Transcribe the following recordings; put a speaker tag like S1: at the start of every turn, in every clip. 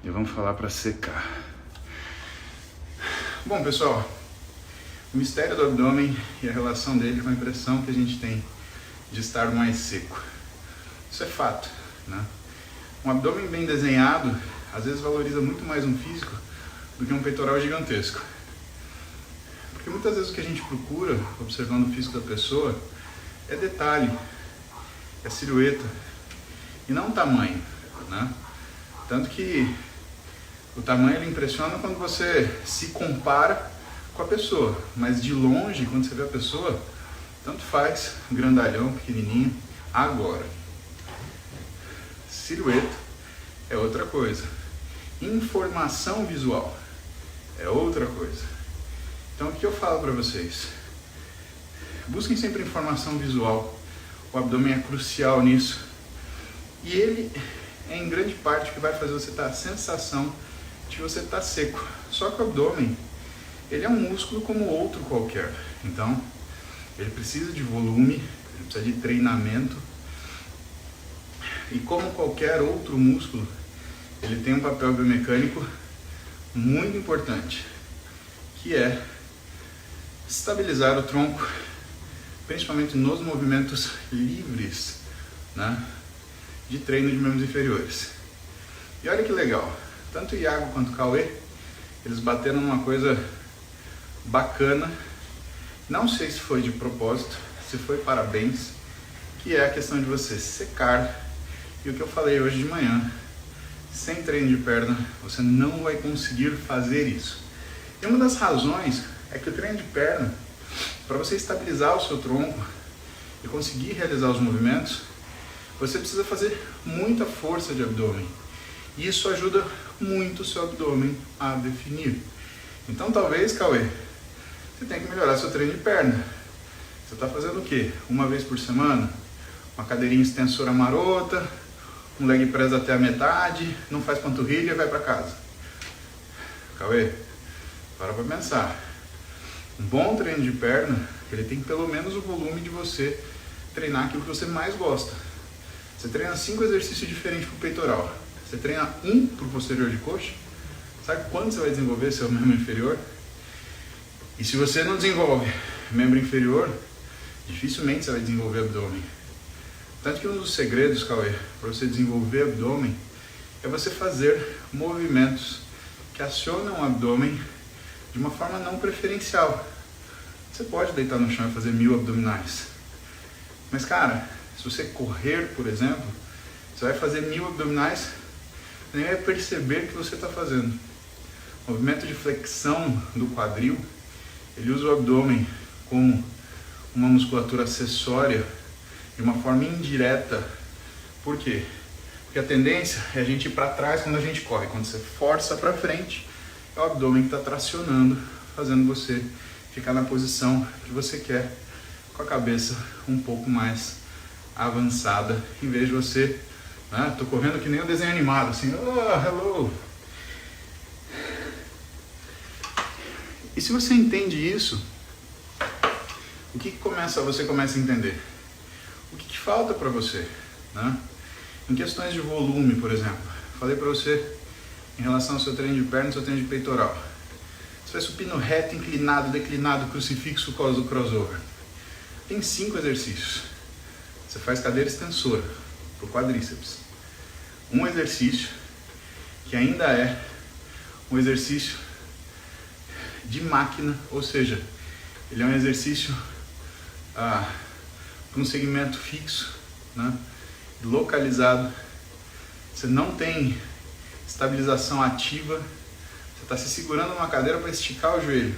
S1: e vamos falar para secar. Bom, pessoal, o mistério do abdômen e a relação dele com a impressão que a gente tem de estar mais seco. Isso é fato, né? Um abdômen bem desenhado às vezes valoriza muito mais um físico do que um peitoral gigantesco. Porque muitas vezes o que a gente procura, observando o físico da pessoa, é detalhe, é silhueta, e não tamanho, né? Tanto que o tamanho ele impressiona quando você se compara com a pessoa, mas de longe, quando você vê a pessoa, tanto faz, grandalhão, pequenininho. Agora, silhueta é outra coisa, informação visual é outra coisa. Então o que eu falo para vocês? Busquem sempre informação visual, o abdômen é crucial nisso, e ele é em grande parte o que vai fazer você ter a sensação de que você está seco. Só que o abdômen, ele é um músculo como outro qualquer, então ele precisa de volume, ele precisa de treinamento, e como qualquer outro músculo, ele tem um papel biomecânico muito importante, que é estabilizar o tronco, principalmente nos movimentos livres, né, de treino de membros inferiores. E olha que legal, tanto o Iago quanto o Cauê, eles bateram numa coisa bacana, não sei se foi de propósito, se foi parabéns, que é a questão de você secar. E o que eu falei hoje de manhã, sem treino de perna, você não vai conseguir fazer isso. E uma das razões é que o treino de perna, para você estabilizar o seu tronco e conseguir realizar os movimentos, você precisa fazer muita força de abdômen. E isso ajuda muito o seu abdômen a definir. Então talvez, Cauê, você tenha que melhorar seu treino de perna. Você está fazendo o quê? Uma vez por semana? Uma cadeirinha extensora marota, um leg press até a metade, não faz panturrilha e vai para casa. Cauê, para pensar. Um bom treino de perna, ele tem pelo menos o volume de você treinar aquilo que você mais gosta. Você treina 5 exercícios diferentes para o peitoral. Você treina 1 para o posterior de coxa. Sabe quando você vai desenvolver seu membro inferior? E se você não desenvolve membro inferior, dificilmente você vai desenvolver abdômen. Tanto que um dos segredos, Cauê, para você desenvolver abdômen é você fazer movimentos que acionam o abdômen de uma forma não preferencial. Você pode deitar no chão e fazer 1000 abdominais. Mas, cara, se você correr, por exemplo, você vai fazer 1000 abdominais e nem vai perceber que você está fazendo. O movimento de flexão do quadril, ele usa o abdômen como uma musculatura acessória de uma forma indireta. Por quê? Porque a tendência é a gente ir para trás quando a gente corre. Quando você força para frente, é o abdômen que está tracionando, fazendo você ficar na posição que você quer, com a cabeça um pouco mais avançada, em vez de você, né, tô correndo que nem um desenho animado, assim, oh, hello. E se você entende isso, o que você começa a entender? O que falta para você, né? Em questões de volume, por exemplo, falei para você em relação ao seu treino de perna e seu treino de peitoral. Você faz supino reto, inclinado, declinado, crucifixo, crossover. Tem 5 exercícios. Você faz cadeira extensora para o quadríceps. Um exercício que ainda é um exercício de máquina, ou seja, ele é um exercício para um segmento fixo, né, localizado. Você não tem estabilização ativa, você está se segurando numa cadeira para esticar o joelho.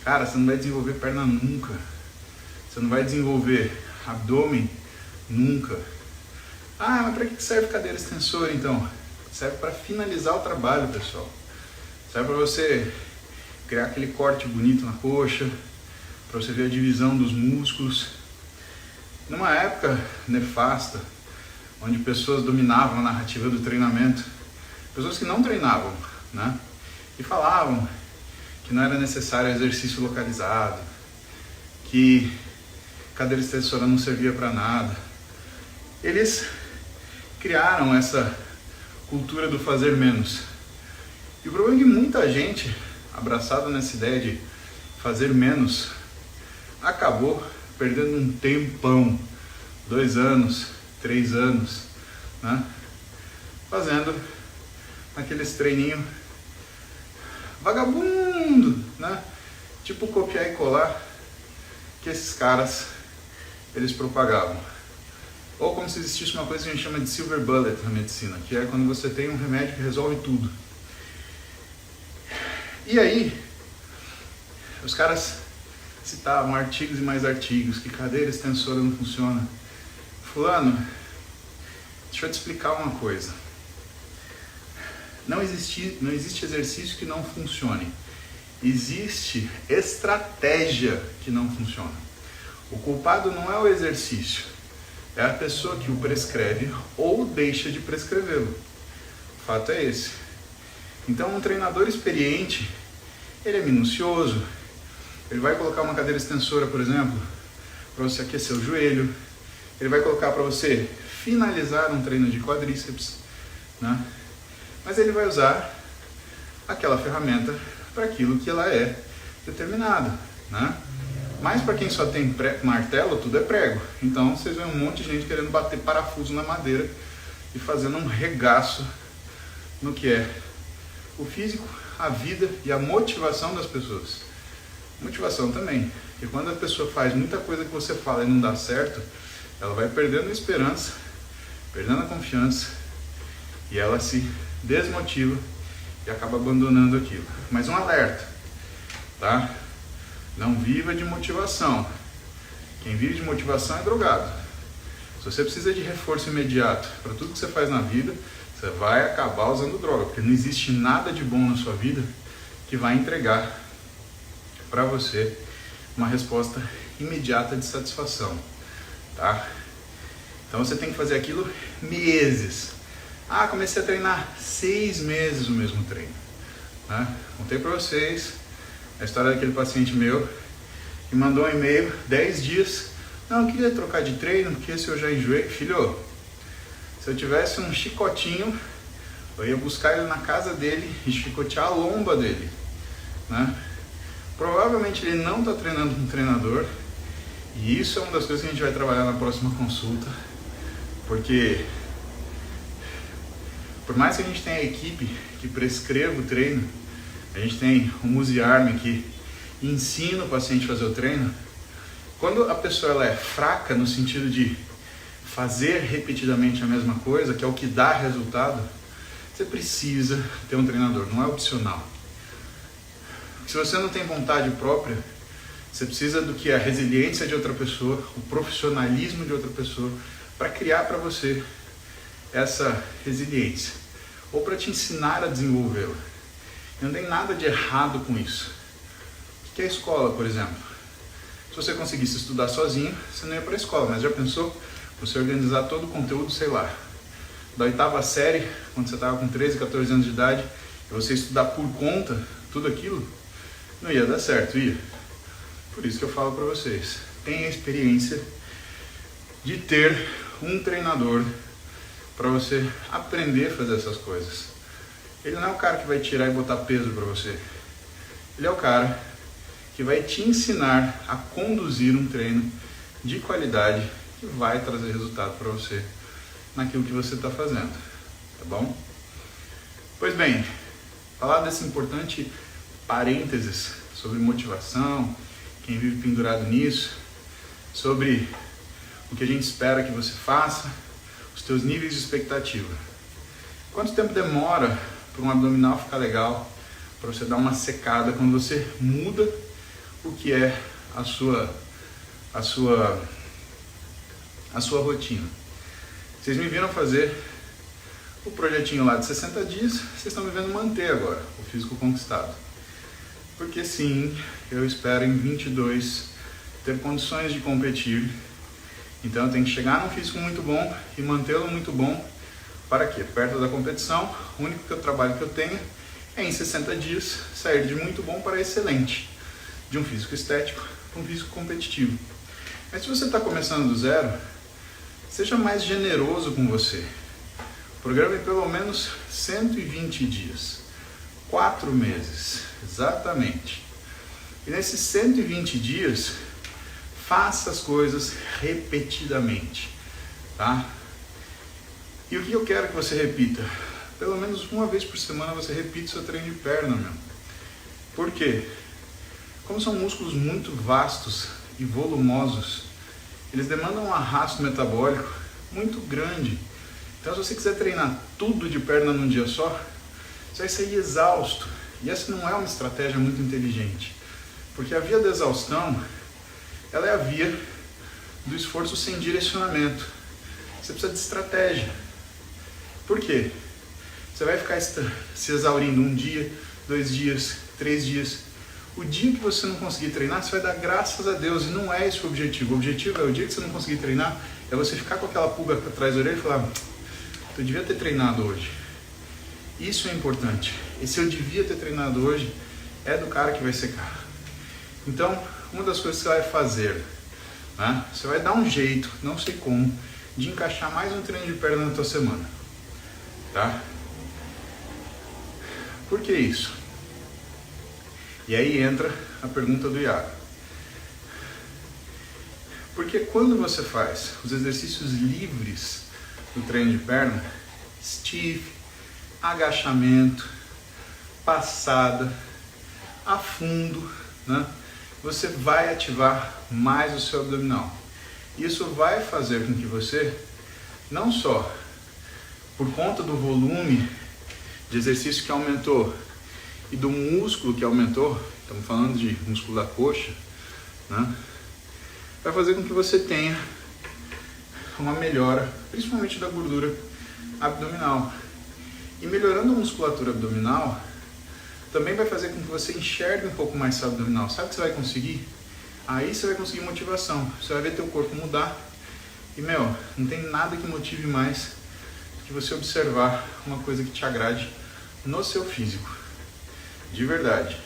S1: Cara, você não vai desenvolver perna nunca. Você não vai desenvolver abdômen nunca. Ah, mas para que serve cadeira extensora então? Serve para finalizar o trabalho, pessoal. Serve para você criar aquele corte bonito na coxa, para você ver a divisão dos músculos. Numa época nefasta, onde pessoas dominavam a narrativa do treinamento, pessoas que não treinavam, né? E falavam que não era necessário exercício localizado, que cadeira extensora não servia para nada. Eles criaram essa cultura do fazer menos. E o problema é que muita gente, abraçada nessa ideia de fazer menos, acabou perdendo um tempão, 2 anos, 3 anos, né? Fazendo aqueles treininhos vagabundo, né? Tipo copiar e colar que esses caras eles propagavam. Ou como se existisse uma coisa que a gente chama de silver bullet na medicina, que é quando você tem um remédio que resolve tudo. E aí, os caras citavam artigos e mais artigos, que cadeira extensora não funciona. Fulano, deixa eu te explicar uma coisa. Não existe exercício que não funcione. Existe estratégia que não funciona. O culpado não é o exercício, é a pessoa que o prescreve ou deixa de prescrevê-lo. O fato é esse. Então, um treinador experiente, ele é minucioso. Ele vai colocar uma cadeira extensora, por exemplo, para você aquecer o joelho. Ele vai colocar para você finalizar um treino de quadríceps, né? Mas ele vai usar aquela ferramenta para aquilo que ela é determinada, né? Mas para quem só tem martelo, tudo é prego. Então vocês veem um monte de gente querendo bater parafuso na madeira e fazendo um regaço no que é o físico, a vida e a motivação das pessoas. Motivação também, porque quando a pessoa faz muita coisa que você fala e não dá certo, ela vai perdendo a esperança, perdendo a confiança e ela se desmotiva e acaba abandonando aquilo. Mas um alerta, tá? Não viva de motivação. Quem vive de motivação é drogado. Se você precisa de reforço imediato para tudo que você faz na vida, você vai acabar usando droga, porque não existe nada de bom na sua vida que vai entregar para você uma resposta imediata de satisfação, tá? Então você tem que fazer aquilo meses. Ah, comecei a treinar 6 meses o mesmo treino, né? Contei para vocês a história daquele paciente meu que mandou um e-mail, 10 dias, não, eu queria trocar de treino, porque esse eu já enjoei. Filho, se eu tivesse um chicotinho, eu ia buscar ele na casa dele e chicotear a lomba dele, né? Provavelmente ele não está treinando com um treinador, e isso é uma das coisas que a gente vai trabalhar na próxima consulta, porque por mais que a gente tenha a equipe que prescreva o treino, a gente tem o Musiarme que ensina o paciente a fazer o treino, quando a pessoa ela é fraca no sentido de fazer repetidamente a mesma coisa, que é o que dá resultado, você precisa ter um treinador, não é opcional. Se você não tem vontade própria, você precisa do que é a resiliência de outra pessoa, o profissionalismo de outra pessoa, para criar para você essa resiliência, ou para te ensinar a desenvolvê-la. Não tem nada de errado com isso. O que é a escola, por exemplo? Se você conseguisse estudar sozinho, você não ia para a escola, mas já pensou você organizar todo o conteúdo, sei lá, da 8ª série, quando você estava com 13, 14 anos de idade, e você estudar por conta, tudo aquilo, não ia dar certo, ia. Por isso que eu falo para vocês, tenha a experiência de ter um treinador para você aprender a fazer essas coisas. Ele não é o cara que vai tirar e botar peso para você. Ele é o cara que vai te ensinar a conduzir um treino de qualidade que vai trazer resultado para você naquilo que você está fazendo, tá bom? Pois bem, falar desse importante parênteses sobre motivação, quem vive pendurado nisso, sobre o que a gente espera que você faça, os teus níveis de expectativa. Quanto tempo demora para um abdominal ficar legal, para você dar uma secada quando você muda o que é a sua rotina? Vocês me viram fazer o projetinho lá de 60 dias, vocês estão me vendo manter agora o físico conquistado. Porque sim, eu espero em 22 ter condições de competir. Então eu tenho que chegar num físico muito bom e mantê-lo muito bom. Para quê? Perto da competição, o único trabalho que eu tenho é em 60 dias sair de muito bom para excelente. De um físico estético para um físico competitivo. Mas se você está começando do zero, seja mais generoso com você. O Programe pelo menos 120 dias. 4 meses, exatamente. E nesses 120 dias, faça as coisas repetidamente, tá? E o que eu quero que você repita? Pelo menos uma vez por semana você repita o seu treino de perna, meu. Por quê? Como são músculos muito vastos e volumosos, eles demandam um arrasto metabólico muito grande. Então, se você quiser treinar tudo de perna num dia só, você vai sair exausto. E essa não é uma estratégia muito inteligente. Porque a via da exaustão, ela é a via do esforço sem direcionamento. Você precisa de estratégia. Por quê? Você vai ficar se exaurindo 1 dia, 2 dias, 3 dias. O dia que você não conseguir treinar, você vai dar graças a Deus. E não é esse o objetivo. O objetivo é o dia que você não conseguir treinar, é você ficar com aquela pulga atrás da orelha e falar: eu devia ter treinado hoje. Isso é importante. Esse eu devia ter treinado hoje é do cara que vai secar. Então, uma das coisas que você vai fazer, né? Você vai dar um jeito, não sei como, de encaixar mais um treino de perna na tua semana. Tá? Por que isso? E aí entra a pergunta do Iago. Porque quando você faz os exercícios livres do treino de perna, stiff, agachamento, passada, a fundo, né? Você vai ativar mais o seu abdominal. Isso vai fazer com que você, não só por conta do volume de exercício que aumentou e do músculo que aumentou, estamos falando de músculo da coxa, né? Vai fazer com que você tenha uma melhora, principalmente da gordura abdominal. E melhorando a musculatura abdominal, também vai fazer com que você enxergue um pouco mais seu abdominal. Sabe o que você vai conseguir? Aí você vai conseguir motivação. Você vai ver teu corpo mudar. E, não tem nada que motive mais do que você observar uma coisa que te agrade no seu físico. De verdade.